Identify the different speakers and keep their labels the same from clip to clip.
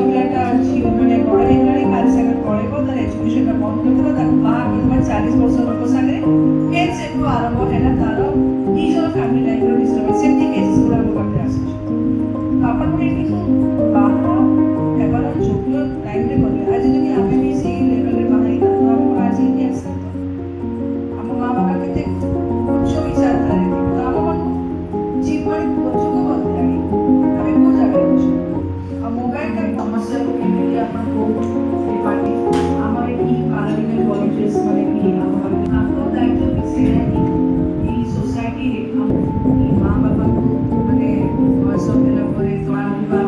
Speaker 1: ପିଲାଟା ମାନେ ବଡ଼ ହେଇଗଲାଣି, କାଲି ସାଙ୍ଗରେ ପଳେଇବ, ତାର ଏଜୁକେସନଟା ବନ୍ଦ କରିଦେବ, ତାକୁ ବାହା କରିଦେବା 40 ବର୍ଷ ଲୋକ ସାଙ୍ଗରେ, ଫେର୍ ସେଠୁ ଆରମ୍ଭ ହେଲା ତାର ନିଜର ଫ୍ୟାମିଲି ଲାଇଫର ଡିଷ୍ଟର୍ବାନ୍ସ। ସେମିତି କେସେସ୍ ଗୁଡ଼ା ମୋ ପାଖରେ ଆସୁଛି। ଆପଣଙ୍କୁ ଏଠି ବାହାର ହେବାର ଯୋଗ୍ୟ ଟାଇମ୍ରେ କଲେ, ଆଜି ଯଦି ଆମେ ବି ସେଇ ଲେଭେଲରେ ବାହା ହେଇଥାନ୍ତୁ, ଆମକୁ ଆଜି ଏଠି ଆସିଥାନ୍ତୁ। ଆମ ମା ବାପା କେତେ ଉଚ୍ଚ ବିଚାରଧାରାରେ ଥିବେ, ତ ଆମମାନଙ୍କୁ जीवन बच्चों को बदलानी हमें को जाकर कुछ अब मोबाइल का समस्या को केमिति आपण को ए पार्टी हमारे की पार्लियामेंट कॉलेजेस वाले भी हमारे आपको दायित्व विषय है कि ये सोसाइटी रे हम की मां बाबा को माने बयस होला परे तळा होगा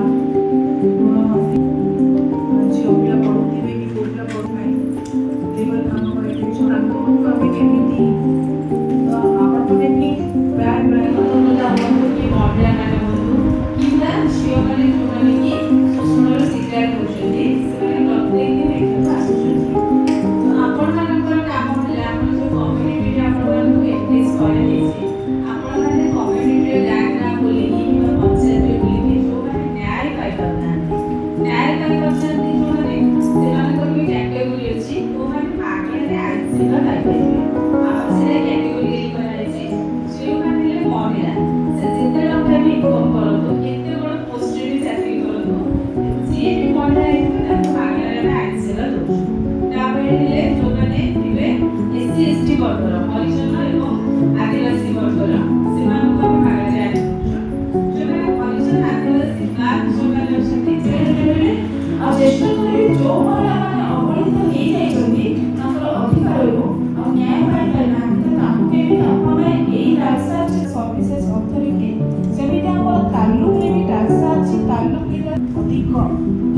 Speaker 1: झियो पिला पढुथिबे कि पुला पढु नाही लेवल काम करे छोरा को हमें केमिति तो आपण माने भी ब्रांड ब्रांड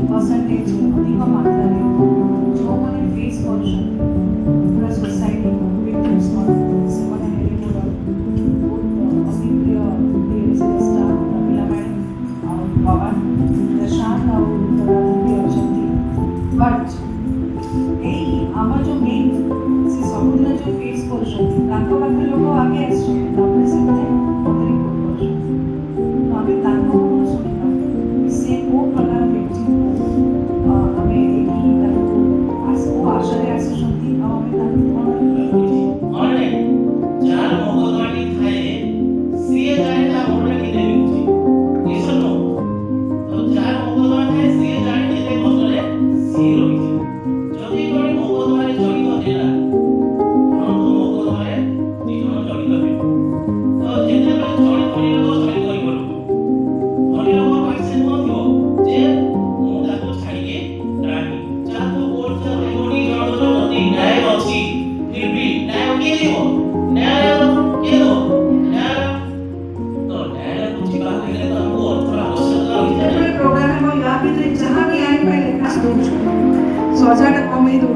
Speaker 1: परसेंटेज अधिक मात्रा जो मैंने फेस कर पूरा सोसाइटी विक्टिम्स से मैंने हेले पूरा अभिप्रिय डीएसएस स्टाफ पिला मैडम और बाबा प्रशांत और राजनीति अच्छी बट यही आम जो मेन से सबुदिन जो फेस कर लोक आगे आसे से को प्रकार व्यक्ति प्रोग्राम जहाँ भी आने पहले सौ हजार कमाई दूँ